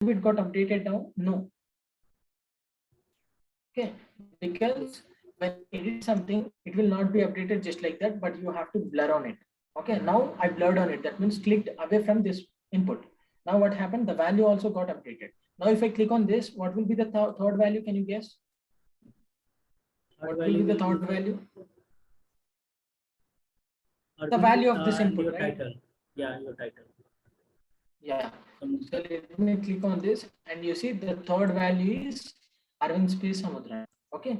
it got updated now? No. Okay, because when you edit something, it will not be updated just like that, but you have to blur on it. Okay, now I blurred on it. That means clicked away from this input. Now what happened? The value also got updated. Now if I click on this, what will be the third value? Can you guess? What will be the third value? The value of this input, right? Title. Yeah, your title. Yeah. So let me click on this, and you see the third value is Arvind space Samudra. Okay.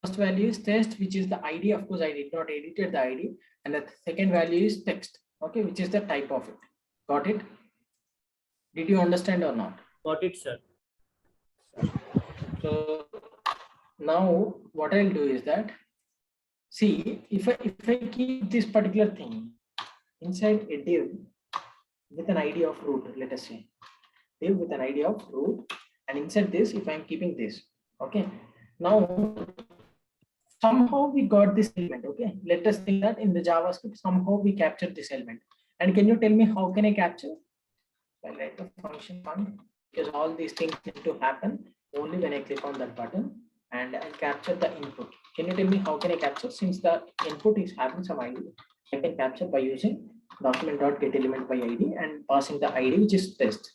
First value is test, which is the ID. Of course, I did not edit the ID. And the second value is text. Okay, which is the type of it. Got it? Did you understand or not? Got it, sir. So now what I'll do is that, see, if I keep this particular thing inside a div with an ID of root, let us say div with an ID of root, and inside this, if I'm keeping this, okay, now somehow we got this element. Okay, let us think that in the JavaScript somehow we captured this element. And can you tell me how can I capture? I'll write the function fund, because all these things need to happen only when I click on that button, and I capture the input. Can you tell me how can I capture? Since the input is having some ID, I can capture by using document.getElement by ID and passing the ID, which is test.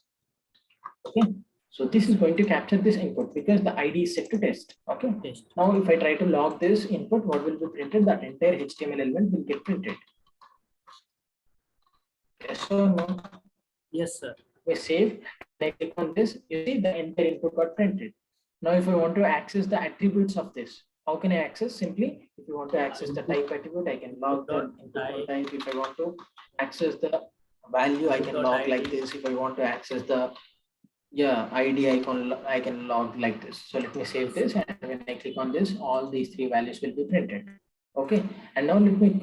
Okay, so this is going to capture this input because the ID is set to test. Okay, Test. now if I try to log this input, what will be printed? That entire HTML element will get printed. Yes or no? Yes, sir. We save. I click on this, you see the entire input got printed. Now if I want to access the attributes of this, how can I access? Simply, if you want to access the type attribute, I can log the input type. If I want to access the value, I can log like this. If I want to access the ID, I can log like this. So let me save this, and when I click on this, all these three values will be printed. Okay, and now let me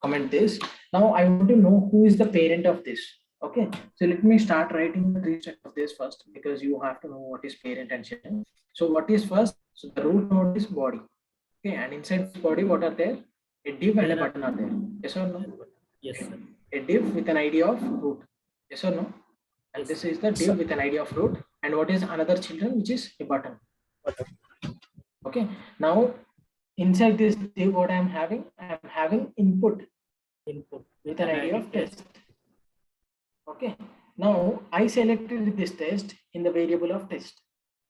comment this. Now I want to know who is the parent of this. Okay, so let me start writing the tree structure of this first, because you have to know what is parent and child. So what is first? So the root node is body. Okay, and inside this body, what are there? A div and a button are there. Yes or no? Yes, sir. A div with an ID of root. Yes or no? And this is the div with an ID of root. And what is another children, which is a button. Okay, now inside this div, what I am having input with an ID of test. Okay, now I selected this test in the variable of test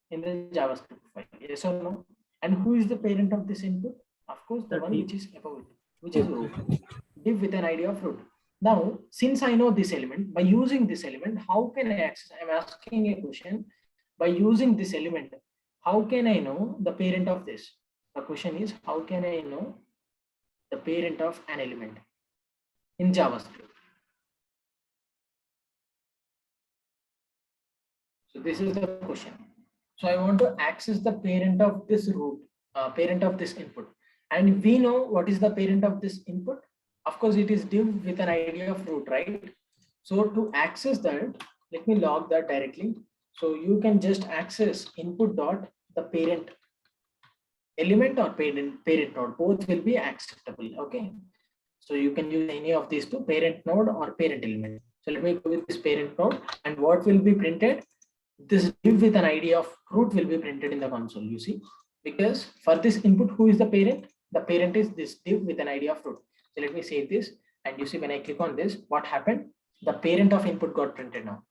in the JavaScript file. Yes or no? And who is the parent of this input? Of course, the one which is above it, which is root. Div with an ID of root. Now, since I know this element, by using this element, how can I access? I'm asking a question. By using this element, how can I know the parent of this? The question is, how can I know the parent of an element in JavaScript? So this is the question. So I want to access the parent of this root, parent of this input. And we know what is the parent of this input. Of course, it is div with an ID of root, right? So to access that, let me log that directly. So you can just access input dot the parent element or parent node. Both will be acceptable. Okay. So you can use any of these two, parent node or parent element. So let me go with this parent node, and what will be printed? This div with an ID of root will be printed in the console, you see, because for this input, who is the parent? The parent is this div with an ID of root. So let me save this, and you see when I click on this, what happened? The parent of input got printed now,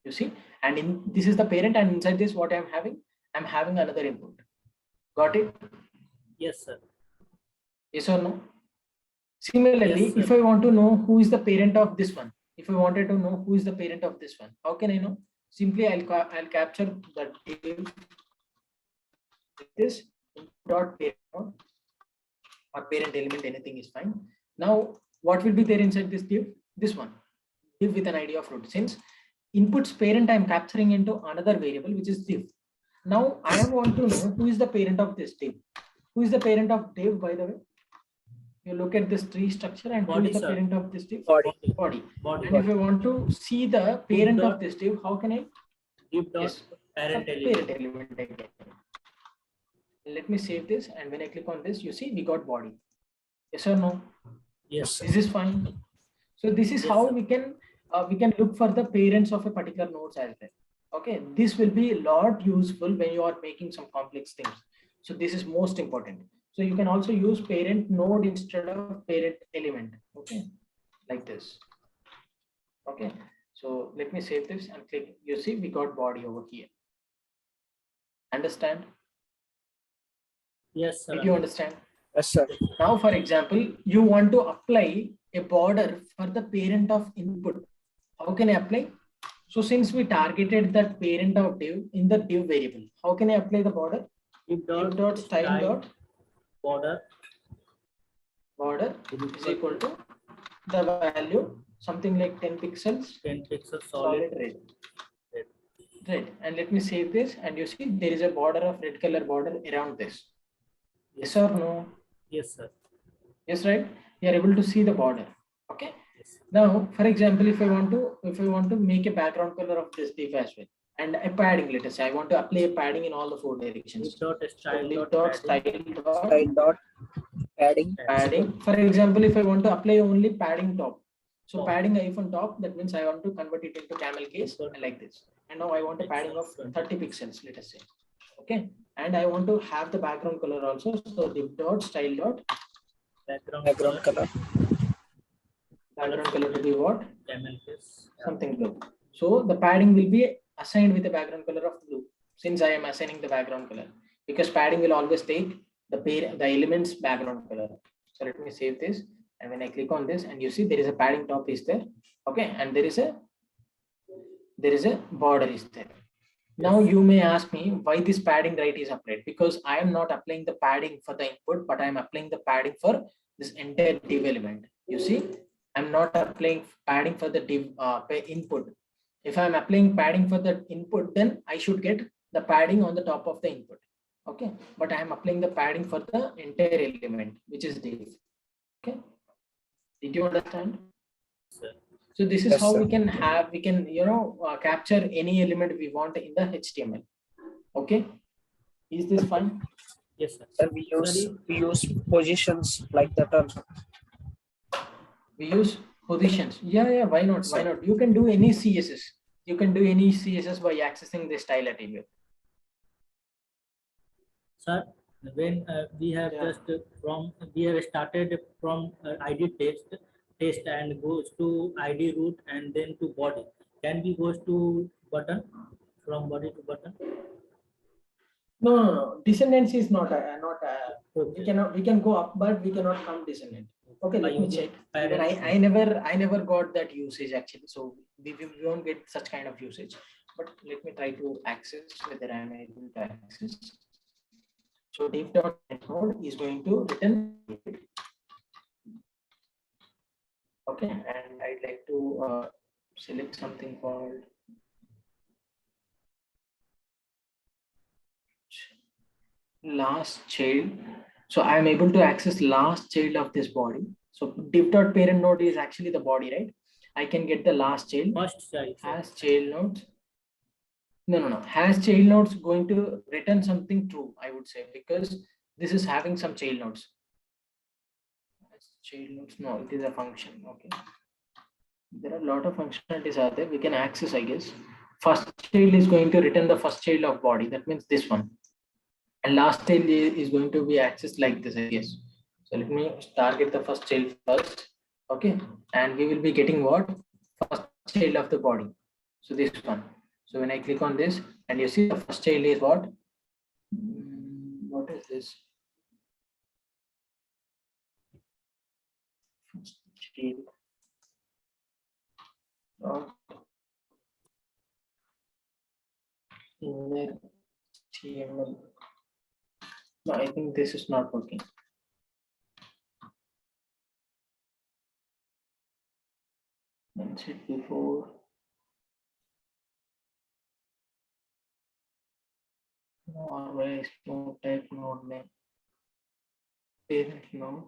you see, and this is the parent, and inside this, what I'm having another input. Got it? Yes, sir. Yes or no? Similarly, yes, if I want to know who is the parent of this one, if I wanted to know who is the parent of this one, how can I know? Simply I'll capture the div with this dot parent node or parent element, anything is fine. Now what will be there inside this div? This one, div with an ID of root. Since input's parent I am capturing into another variable, which is div. Now I want to know who is the parent of this div. Who is the parent of div, by the way? You look at this tree structure, and who is the parent of this div? Body. And if I want to see the parent of this div, how can I? Div dot parent element again. Let me save this, and when I click on this, you see we got body. Yes or no? Yes. This is fine. So this is how we can look for the parents of a particular node as well. Okay, this will be a lot useful when you are making some complex things. So this is most important. So you can also use parent node instead of parent element. Okay, like this. Okay, so let me save this and click. You see, we got body over here. Understand? Yes, sir. Did you understand? Yes, sir. Now, for example, you want to apply a border for the parent of input. How can I apply? So since we targeted that parent of div in the div variable, how can I apply the border? Div Div dot style dot border border is equal to the value something like 10 pixels 10 pixels solid red. Right, and let me save this, and you see there is a border of red color border around this. Yes or no? Yes, sir. Yes, right? You are able to see the border. Okay. Yes. Now, for example, if I want to make a background color of this div as well, and a padding, let us say I want to apply a padding in all the four directions. Div dot style So dot dot padding. Style dot padding. Padding. For example, if I want to apply only padding top, so Top. padding hyphen top, that means I want to convert it into camel case like this. And now I want a padding of 30 pixels, let us say. Okay. And I want to have the background color also. So div dot style dot Background color. background color to be what? Camel case. Something blue. So the padding will be assigned with the background color of blue, since I am assigning the background color, because padding will always take the elements background color. So let me save this, and when I click on this, and you see there is a padding top is there. Okay, and there is a border is there. Now you may ask me why this padding right is applied, because I am not applying the padding for the input, but I am applying the padding for this entire div element. You see, I'm not applying padding for the div input. If I'm applying padding for the input, then I should get the padding on the top of the input. Okay, but I am applying the padding for the entire element, which is div. Okay, did you understand? Sir. So this is Yes, how sir. we can capture any element we want in the HTML. Okay, is this fine? Yes, sir. Sir, we use positions like that also. We use positions. Yeah, why not? Yes, Why sir. not? You can do any CSS. You can do any CSS by accessing the style attribute. Sir, when we have we have started from ID test and goes to ID root and then to body. Can we goes to button from body to button? No. Descendants is not. Okay. We can go up, but we cannot come descendant. Okay, let me check. Even I never got that usage actually. So we won't get such kind of usage. But let me try to access whether I am able to access. So div.node is going to return. Okay, and I'd like to select something called last child. So I'm able to access last child of this body. So div.parent node is actually the body, right? I can get the last child. First child. Has child nodes. No. Has child nodes going to return something true, I would say, because this is having some child nodes. Child nodes, no, it is a function. Okay. There are a lot of functionalities are there. We can access, I guess. First child is going to return the first child of body. That means this one. And last child is going to be accessed like this, I guess. So let me target the first child first. Okay. And we will be getting what? First child of the body. So this one. So when I click on this, and you see the first child is what? What is this? First child. Inner HTML. No, I think this is not working. Mentioned before. Always no type node name. Parent node.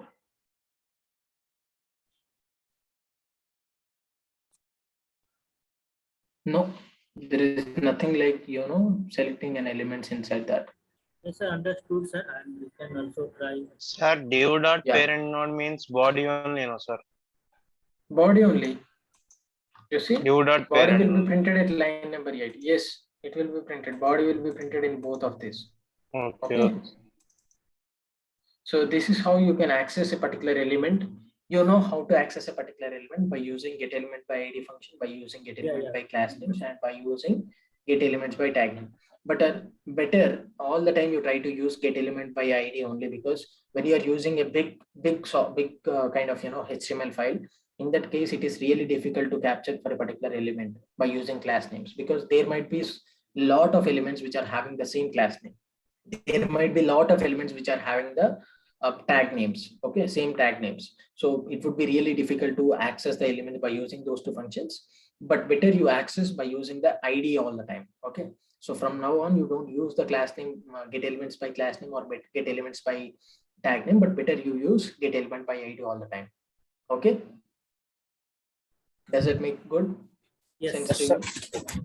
No, there is nothing like selecting an elements inside that. Yes, sir, understood, sir. And we can also try. Sir, div.parent node means body only, no, sir. Body only. You see, body Div.parent will be node. printed at line number 8. Yes, It will be printed. Body will be printed in both of these. Okay. Okay. So this is how you can access a particular element. You know how to access a particular element by using get element by id function, by using get element by class names, and by using get elements by tag name. But better all the time you try to use get element by id only, because when you are using a big kind of HTML file, in that case it is really difficult to capture for a particular element by using class names, because there might be lot of elements which are having the same class name. There might be a lot of elements which are having the tag names, okay, same tag names. So it would be really difficult to access the element by using those two functions, but better you access by using the id all the time. Okay, so from now on you don't use the class name get elements by class name or get elements by tag name, but better you use get element by id all the time. Okay, does it make good sense to you?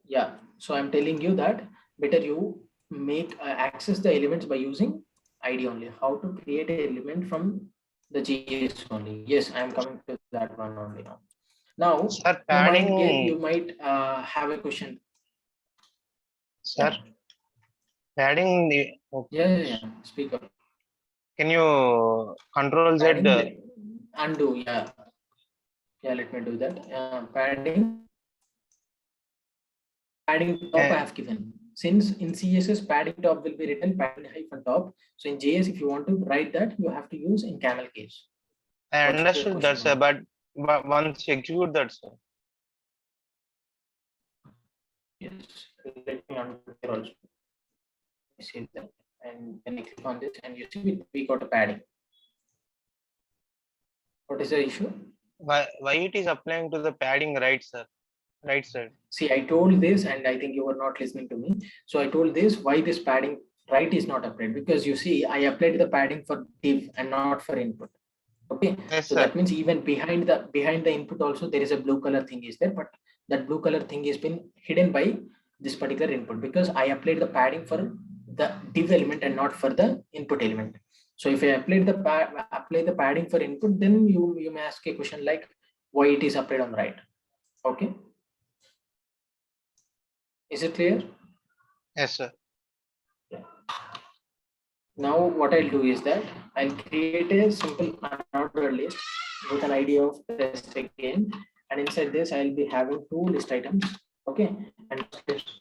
Yeah, so I'm telling you that better you make access the elements by using id only. How to create an element from the JS only. Yes, I'm coming to that one only now. Now Sir, you might have a question. Sir, padding. Yeah. Speak up. Can you control Z? Padding, undo. Yeah. Let me do that. Padding top I have given. Since in CSS padding top will be written padding hyphen top. So in JS, if you want to write that, you have to use in camel case. I understood that, sir, but once you execute that, sir. Yes, let me undo here also. See that, and when I click on this, and you see we got a padding. What is the issue? Why it is applying to the padding right, sir? Right side. See, I told this, and I think you were not listening to me. So I told this why this padding right is not applied, because you see I applied the padding for div and not for input. Okay, yes, so sir. that means even behind the input also there is a blue color thing is there, but that blue color thing has been hidden by this particular input, because I applied the padding for the div element and not for the input element. So if I apply the padding for input, then you may ask a question like why it is applied on the right. Okay, is it clear? Yes, sir. Yeah. Now what I'll do is that I'll create a simple unordered list with an ID of test again, and inside this I'll be having two list items. Okay, and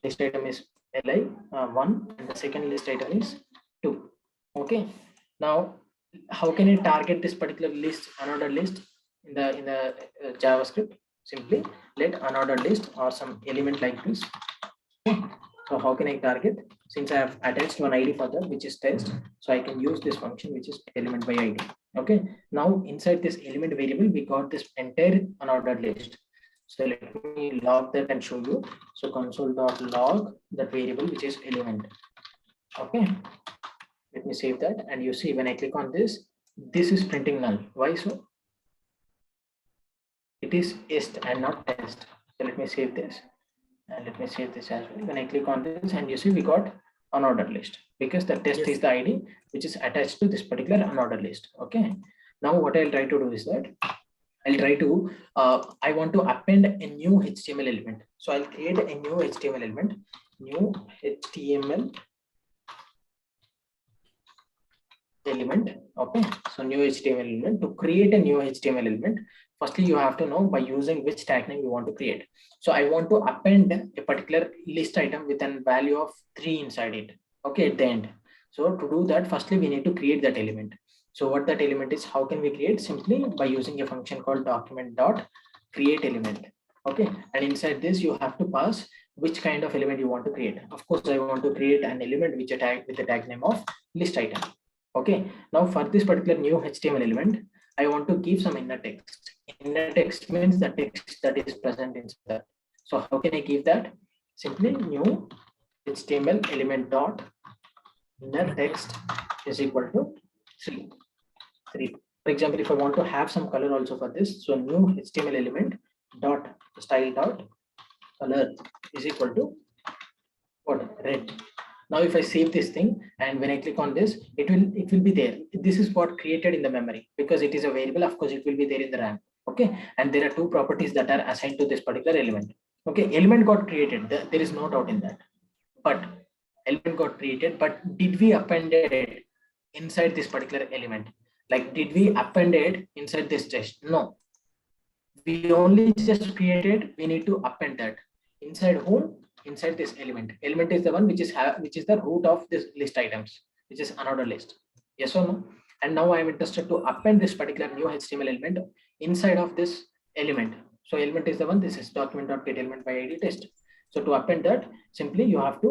list item is li 1 and the second list item is 2. Okay, now how can I target this particular list, unordered list, in the JavaScript? Simply let unordered list or some element like this. Okay. So how can I target? Since I have attached one ID for that, which is test, so I can use this function which is element by ID. Okay, now inside this element variable we got this entire unordered list. So let me log that and show you. So console.log that variable which is element. Okay, let me save that, and you see when I click on this is printing null. Why so? It is est and not test. So let me save this, and let me save this as well. When I click on this, and you see we got unordered list, because the test is the ID which is attached to this particular unordered list. Okay, now what I'll try to do is that I'll try to I want to append a new HTML element. So I'll create a new HTML element, new HTML element. Okay, so new HTML element. To create a new HTML element, firstly you have to know by using which tag name you want to create. So I want to append a particular list item with a value of 3 inside it. Okay, at the end. So to do that, firstly we need to create that element. So what that element is, how can we create? Simply by using a function called document.create element. Okay, and inside this you have to pass which kind of element you want to create. Of course, I want to create an element which with the tag name of list item. Okay, now for this particular new HTML element, I want to give some inner text. Inner text means the text that is present inside that. So how can I give that? Simply new HTML element dot inner text is equal to 3. For example, if I want to have some color also for this, so new HTML element dot style dot color is equal to what? Red. Now if I save this thing, and when I click on this, it will be there. This is what created in the memory, because it is a variable. Of course, it will be there in the RAM. Okay, and there are two properties that are assigned to this particular element. Okay, element got created. There is no doubt in that. but element got created, but did we append it inside this particular element? Like, did we append it inside this test? No, we only just created. We need to append that inside whom? Inside this element. Element is the one which is the root of this list items, which is another list. Yes or no? And now I am interested to append this particular new HTML element inside of this element. So element is the one. This is document.get element by id test. So to append that, simply you have to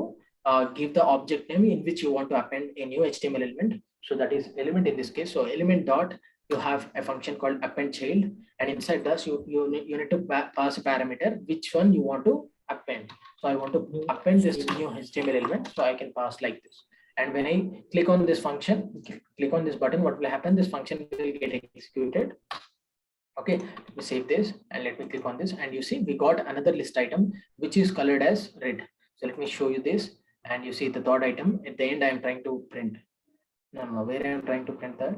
give the object name in which you want to append a new HTML element. So that is element in this case. So element dot, you have a function called append child, and inside this you need to pass a parameter which one you want to append. So I want to append this new HTML element, so I can pass like this. And when I click on this function, click on this button, what will happen? This function will get executed. Okay, let me save this and let me click on this, and you see we got another list item which is colored as red. So let me show you this, and you see the third item at the end. I am trying to print. No, where I am trying to print that.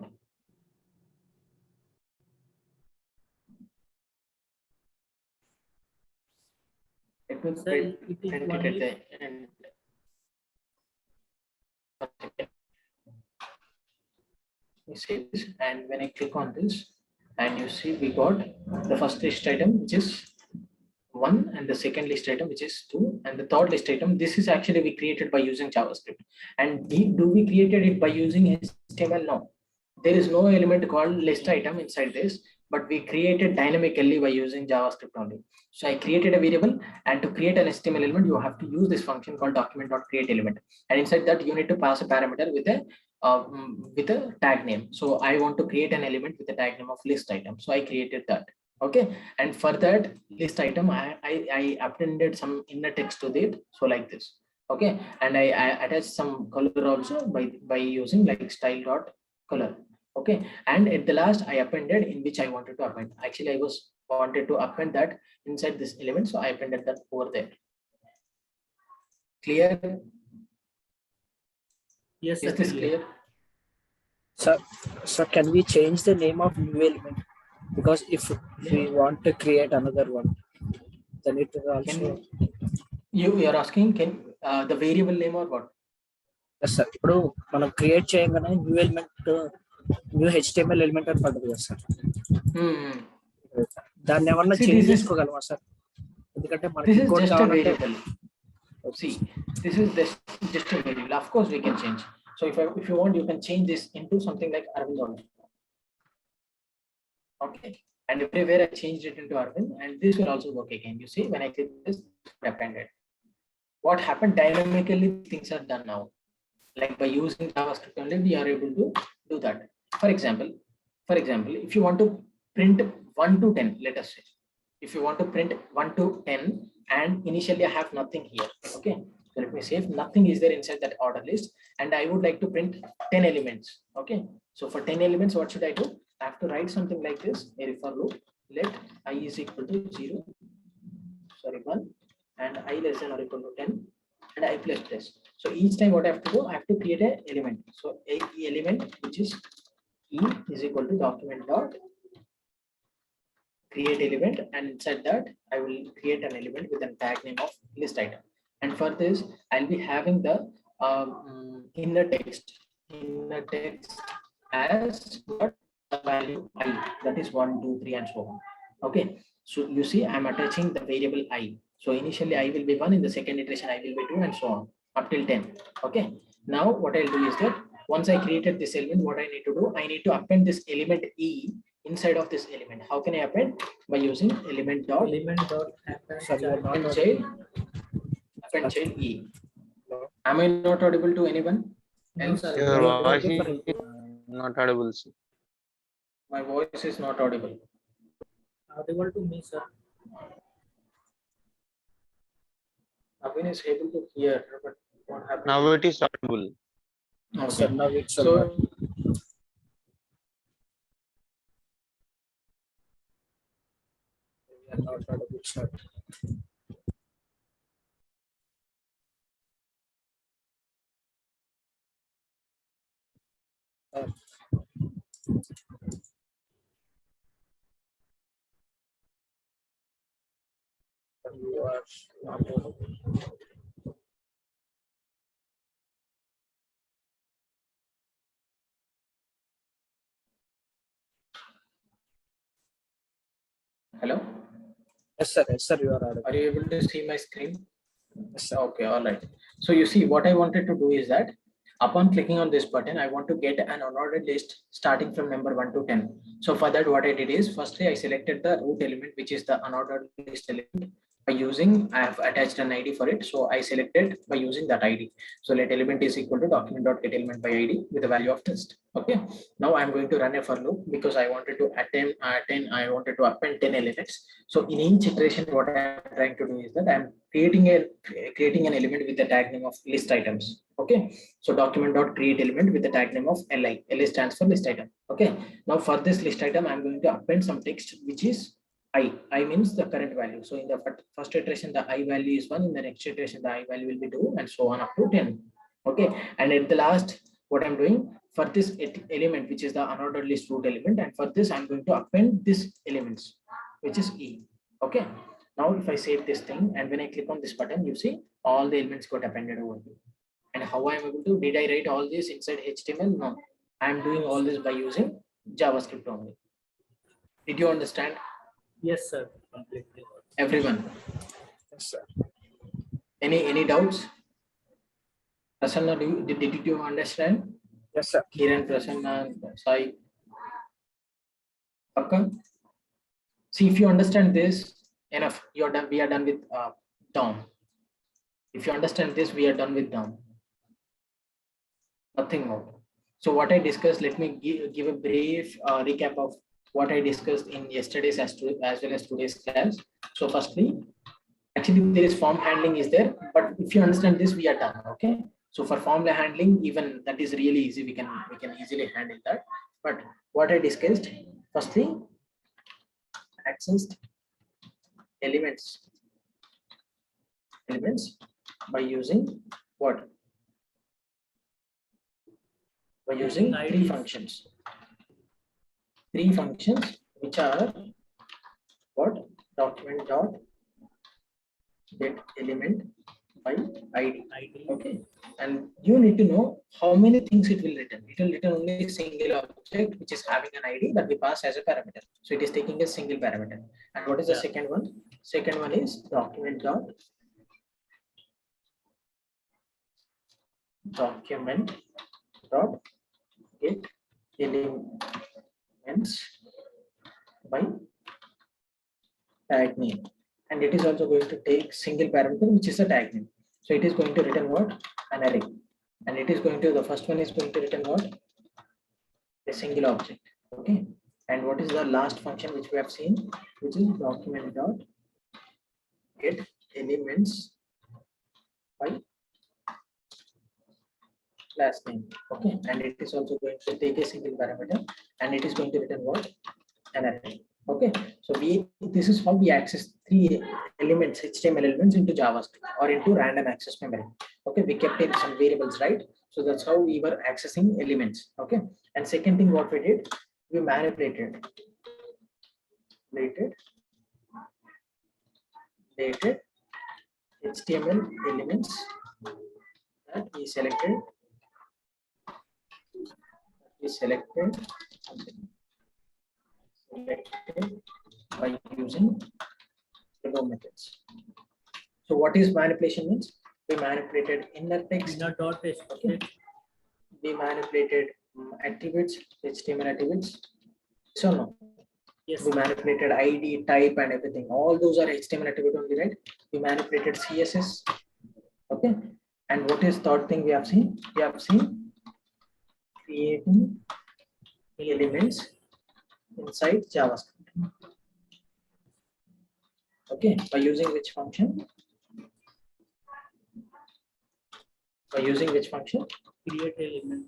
Let me print it at the end. We save this, and when I click on this, and you see we got the first list item which is 1, and the second list item which is 2, and the third list item, this is actually we created by using JavaScript. And do we created it by using HTML? No, there is no element called list item inside this, but we created dynamically by using JavaScript only. So I created a variable, and to create an HTML element, you have to use this function called document.createElement, and inside that you need to pass a parameter with a tag name. So I want to create an element with a tag name of list item. So I created that. Okay, and for that list item, I appended some inner text to it. So like this. Okay, and I attached some color also by using like style dot color. Okay, and at the last I appended in which I wanted to append. Actually, I wanted to append that inside this element, so I appended that over there. Clear? Yes, Is this clear? So can we change the name of new element? Because if we want to create another one, then it will also. You are asking, can the variable name or what? Yes, sir. ఇప్పుడు మనం create చేయగానే new element new HTML element అని పడుతుంది కదా sir. దాన్ని ఏమన్నా change చేసుకోగలమా sir? ఎందుకంటే మనకి ఇంకోటి కావాలంటే. See, this is just a variable. Of course, we can change. So if you want, you can change this into something like Arvind also. Okay, and everywhere I changed it into Arvind, and this will also work again. You see, when I click this, appended. What happened? Dynamically, things are done now. Like by using JavaScript only, we are able to do that. For example, if you want to print 1 to 10, let us say, if you want to print 1 to 10, and initially I have nothing here. Okay, so let me save. Nothing is there inside that order list, and I would like to print 10 elements. Okay, so for 10 elements, what should I do? I have to write something like this: a for loop, let I is equal to 0, sorry 1, and I less than or equal to 10, and I plus plus. So each time what I have to do, I have to create an element. So a element which is e is equal to document dot create element, and inside that I will create an element with a tag name of list item. And for this, I'll be having the inner text as what the value I, that is 1, 2, 3, and so on. Okay, so you see I'm attaching the variable I. So initially I will be 1, in the second iteration I will be 2, and so on up till 10. Okay, now what I'll do is that once I created this element, what I need to do, I need to append this element E inside of this element. How can I append? By using element dot append child E. Am I not audible to anyone else? No, sir. Your voice is not audible, sir. My voice is not audible. Audible to me, sir. Abhin is able to hear, but what happened? Now it is audible. Okay. Sir, now it's So we are not audible, sir. You are not audible. Hello? Yes, sir. Yes, sir. You are audible. Are you able to see my screen? Yes, sir. Okay, all right. So you see, what I wanted to do is that upon clicking on this button, I want to get an unordered list starting from number 1 to 10. So for that, what I did is, firstly, I selected the root element, which is the unordered list element. By using, I have attached an ID for it. So I selected by using that ID. So let element is equal to document.getElement by ID with the value of list. Okay. Now I'm going to run a for loop because I wanted to I wanted to append 10 elements. So in each iteration, what I'm trying to do is that I'm creating an element with the tag name of list items. Okay. So document.create element with the tag name of li. Li stands for list item. Okay. Now for this list item, I'm going to append some text, which is I means the current value. So in the first iteration, the I value is 1. In the next iteration, the I value will be 2, and so on up to 10. Okay. And at the last, what I'm doing for this element, which is the unordered list root element, and for this, I'm going to append this elements, which is E. Okay. Now, if I save this thing, and when I click on this button, you see all the elements got appended over here. And how I'm able to, did I write all this inside HTML? No, I'm doing all this by using JavaScript only. Did you understand? Yes, sir. Completely. Everyone, Yes, sir. any doubts? Prasanna, did you understand? Yes, sir. Kiran, Prasanna, Sai, Pakka? See, if you understand this, enough. You're done. We are done with DOM. If you understand this, we are done with DOM. Nothing more. So what I discussed, let me give a brief recap of what I discussed in yesterday's as well as today's class. So firstly, actually there is form handling is there, but if you understand this, we are done. Okay. So for form handling, even that is really easy. We can easily handle that. But what I discussed, firstly, accessed elements by using what? By using three functions. Three functions which are what? Document dot get element by ID. Okay. And you need to know how many things it will return. It will return only a single object which is having an ID that we pass as a parameter. So it is taking a single parameter. And what is the second one? Second one is document dot get elements by tag name. And it is also going to take single parameter, which is a tag name. So it is going to return what? An array. And it is going to, the first one is going to return what? A single object. Okay. And what is the last function which we have seen, which is document dot get elements by last name. Okay. And it is also going to take a single parameter, and it is going to return what? An array. Okay, so this is how we access three elements, HTML elements, into JavaScript or into random access memory. Okay, we kept in some variables, right? So that's how we were accessing elements. Okay, and second thing what we did, we manipulated HTML elements that we selected by using row methods. So what is manipulation means? We manipulated inner text. Okay. We manipulated attributes, HTML attributes. So no. Yes. We manipulated ID, type, and everything. All those are HTML attributes only, right? We manipulated CSS. Okay. And what is third thing we have seen? We have seen creating elements inside JavaScript. Okay, by using which function? By using which function? Create element.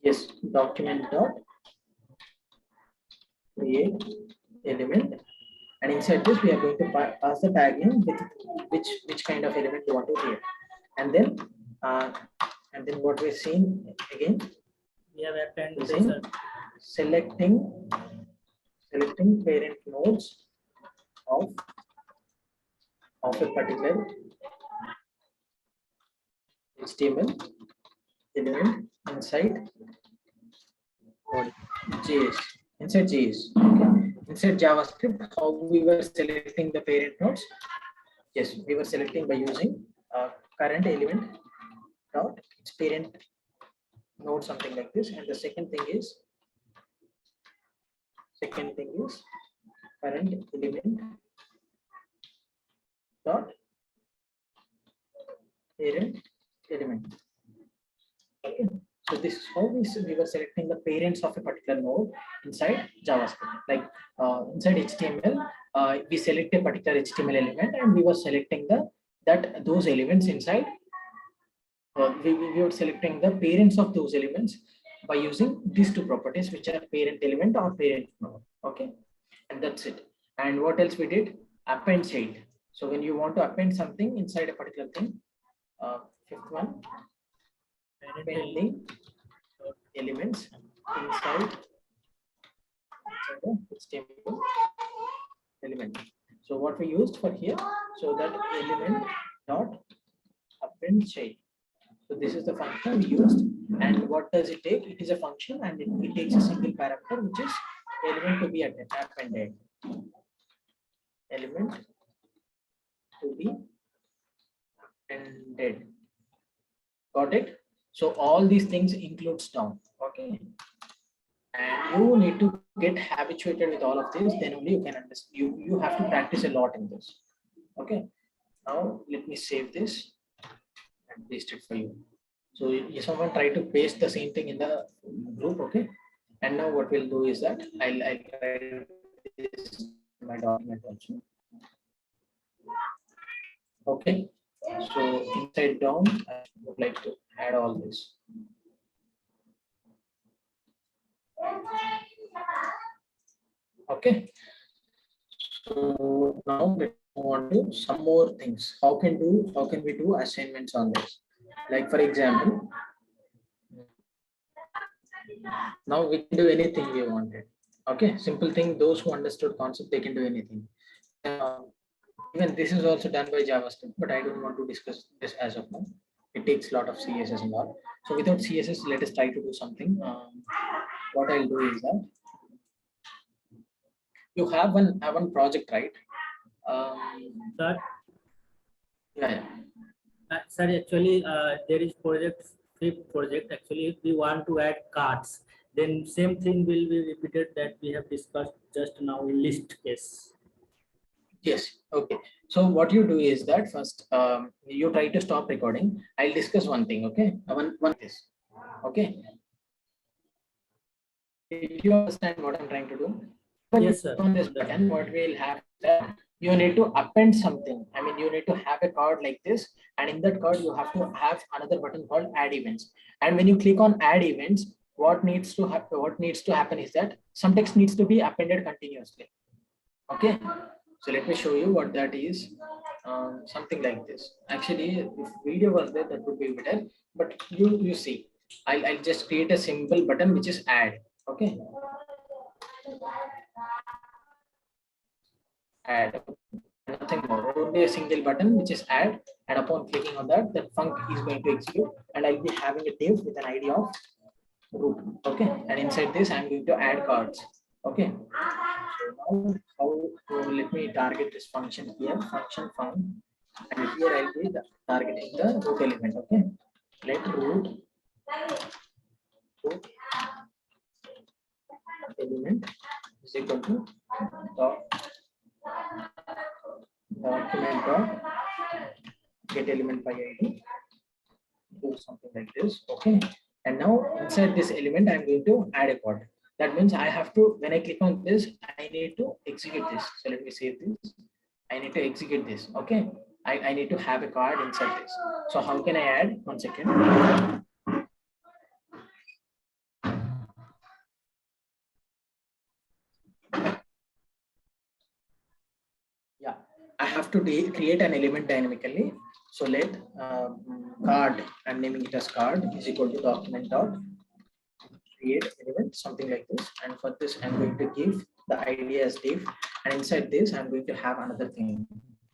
Yes, document dot create element, and inside this we are going to pass the tag in with which kind of element you want to create, and then what we're seeing again. We have appended selecting parent nodes of a particular HTML element inside JS. Okay. inside JavaScript, how we were selecting the parent nodes? Yes, we were selecting by using current element dot its parent node, something like this. And the second thing is current element dot parent element. Okay. So this is how we were selecting the parents of a particular node inside JavaScript. Like inside HTML, we select a particular HTML element and we were selecting those elements inside. We were selecting the parents of those elements by using these two properties, which are parent element or parent node. Okay, and that's it. And what else we did? Append child. So when you want to append something inside a particular thing, fifth one, appending elements inside the HTML element. So what we used for here, so that element dot append child. So this is the function we used, and what does it take? It is a function, and it takes a single parameter, which is element to be appended. Element to be appended. Got it? So all these things includes down. Okay. And you need to get habituated with all of this, then only you can understand. You have to practice a lot in this. Okay. Now let me save this and paste it for you. So if someone try to paste the same thing in the group, okay. And now what we'll do is that I'll write this in my document also. Okay. So inside down, I would like to add all this. Okay. So now let's move on to some more things. How can we do assignments on this? Like for example, now we can do anything we wanted. Okay, simple thing. Those who understood concept, they can do anything. Even this is also done by JavaScript, but I don't want to discuss this as of now. It takes a lot of CSS and all. So without CSS, let us try to do something. What I'll do is that you have one project, right? Sir, Yeah. sir, actually, there is fifth project. Actually, we want to add cards. Then same thing will be repeated that we have discussed just now in list case. Yes. Okay. So what you do is that first you try to stop recording. I'll discuss one thing. Okay. One this. Okay. Did you understand what I'm trying to do? Yes, sir. On this button, what we'll have that you need to append something. I mean, you need to have a card like this, and in that card you have to have another button called add events. And when you click on add events, what needs to happen is that some text needs to be appended continuously. Okay. So let me show you what that is. Something like this. Actually, if video was there, that would be better. But you see, I'll just create a simple button which is add. Okay. Add. Nothing more. Only a single button which is add. And upon clicking on that, the func is going to execute. And I'll be having a div with an ID of root. Okay. And inside this, I'm going to add cards. Okay. So now let me target this function here, function found, and here I'll be targeting the root element. Okay, let root element is equal to document dot get element by ID. Do something like this. Okay, and now inside this element I'm going to add a code. That means I have to, when I click on this, I need to execute this. So let me save this. I need to execute this. Okay. I need to have a card inside this. So how can I add? 1 second. Yeah, I have to create an element dynamically. So let card, I'm naming it as card, is equal to document dot create element, something like this. And for this, I'm going to give the ID as div, and inside this, I'm going to have another thing.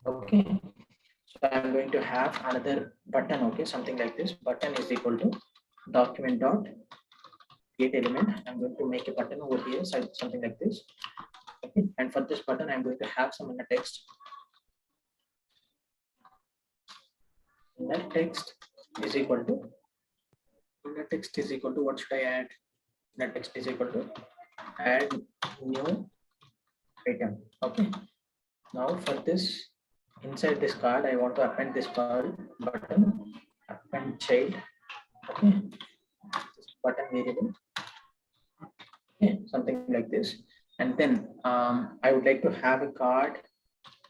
Okay. So I'm going to have another button. Okay, something like this. Button is equal to document dot create element. I'm going to make a button over here, something like this. Okay. And for this button, I'm going to have some inner text. Inner text is equal to what should I add? Inner text is equal to add new item. Okay. Now for this, inside this card, I want to append this button, append child. Okay. This button variable. Okay, something like this. And then I would like to have a card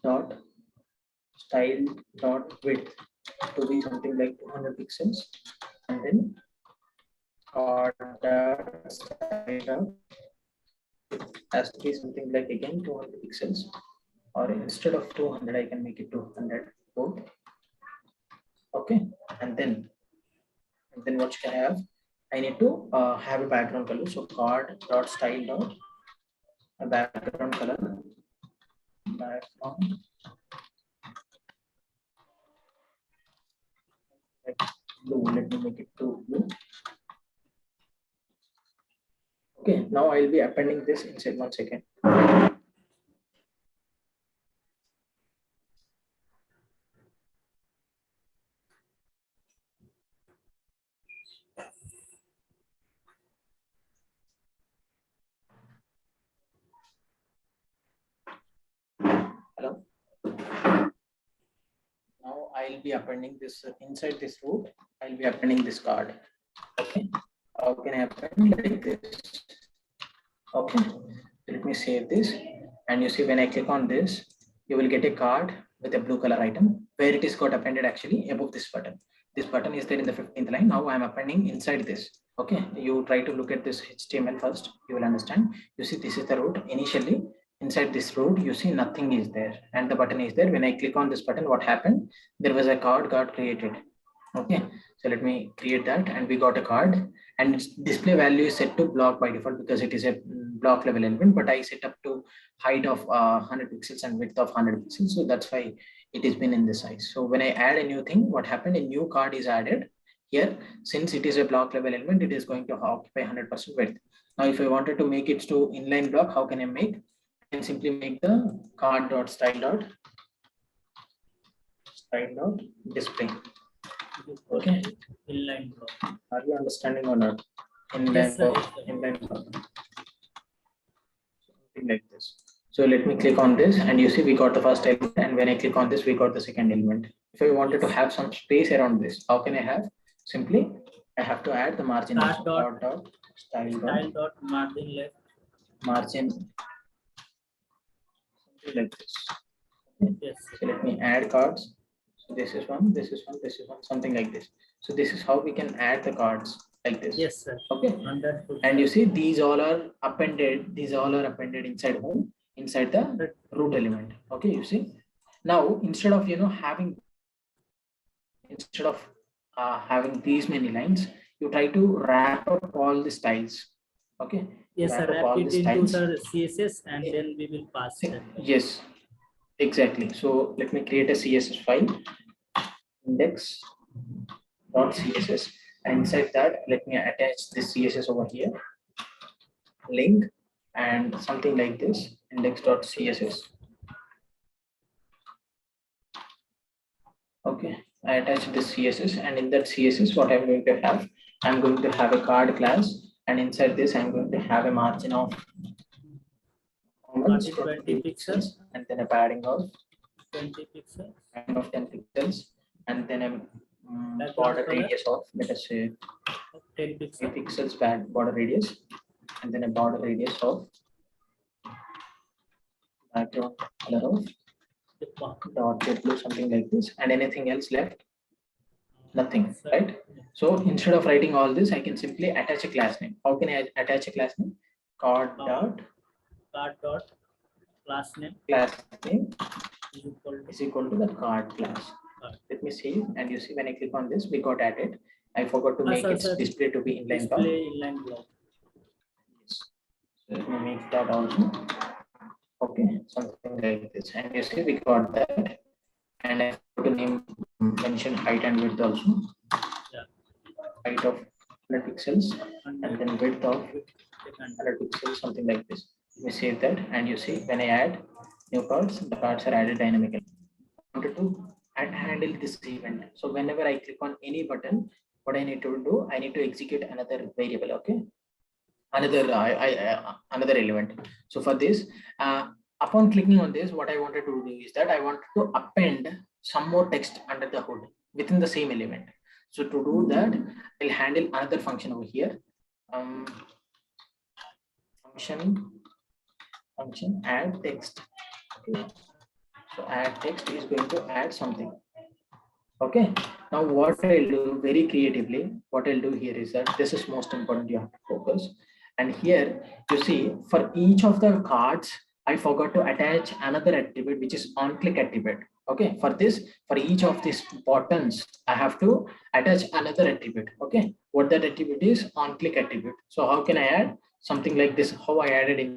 dot style dot width to be something like 200 pixels, and then card dot style dot has to be something like again 200 pixels, or instead of 200 I can make it 200 both. Okay. And then what should I have? I need to have a background color. So card dot style dot a background color, background blue. Let me make it to blue. Okay, now I'll be appending this inside 1 second. Hello. Now I'll be appending this inside this root. I'll be appending this card. Okay. How can I append like this? Okay. Let me save this. And you see, when I click on this, you will get a card with a blue color item where it is got appended actually above this button. This button is there in the 15th line. Now I'm appending inside this. Okay. You try to look at this HTML first. You will understand. You see, this is the root. Initially, inside this root, you see nothing is there and the button is there. When I click on this button, what happened? There was a card got created. Okay, so let me create that, and we got a card, and its display value is set to block by default because it is a block level element, but I set up to height of 100 pixels and width of 100 pixels, so that's why it has been in this size. So when I add a new thing, what happened? A new card is added here. Since it is a block level element, it is going to occupy 100% width. Now if I wanted to make it to inline block, how can I make? I can simply make the card dot style dot display. Okay. Inline block. Are you understanding or not? Inline Yes, sir. block, inline block. Something like this. So let me click on this, and you see we got the first element, and when I click on this, we got the second element. If I wanted to have some space around this, how can I have? Simply, I have to add the margin. Style dot margin left. Margin. Something like this. Yes. So let me add cards. So this is one, this is one, this is one, something like this. So this is how we can add the cards like this. Yes, sir. Okay. Understood. And you see, these all are appended. These all are appended inside home, inside the root element. Okay, you see. Now instead of having these many lines, you try to wrap up all the styles. Okay. Yes, sir. Wrap it into the CSS, and then we will pass it. Yes. Exactly. So let me create a CSS file, index.css, and inside that, let me attach this CSS over here, link, and something like this, index.css. Okay, I attach this CSS, and in that CSS, what I'm going to have, I'm going to have a card class, and inside this, I'm going to have a margin of 20 pixels, and then a padding of 20 pixels, and of 10 pixels, and then a border radius of, let us say, 10 pixels. Pixels border radius, and then a border radius of background color of dot blue, something like this, and anything else left? Nothing, right? So instead of writing all this, I can simply attach a class name. How can I attach a class name? Card dot class name is equal to the card class. Let me see, and you see when I click on this, we got added. I forgot to make its display to be inline block. Yes. So let me make that also. Okay, something like this, and you see we got that, and I have to mention height and width also. Height of 100 pixels, and then width of 100 pixels, something like this. We save that, and you see when I add new cards, the cards are added dynamically. I wanted to handle this event. So whenever I click on any button, what I need to do, I need to execute another variable. Okay, another element. So for this, upon clicking on this, what I wanted to do is that I wanted to append some more text under the hood within the same element. So to do that, I'll handle another function over here. Function add text. Okay. So add text is going to add something. Okay, now what I'll do very creatively, what I'll do here is that this is most important, you have to focus. And here you see for each of the cards, I forgot to attach another attribute, which is on click attribute. Okay, for this, for each of these buttons, I have to attach another attribute. Okay, what that attribute is on click attribute. So how can I add something like this? How I added in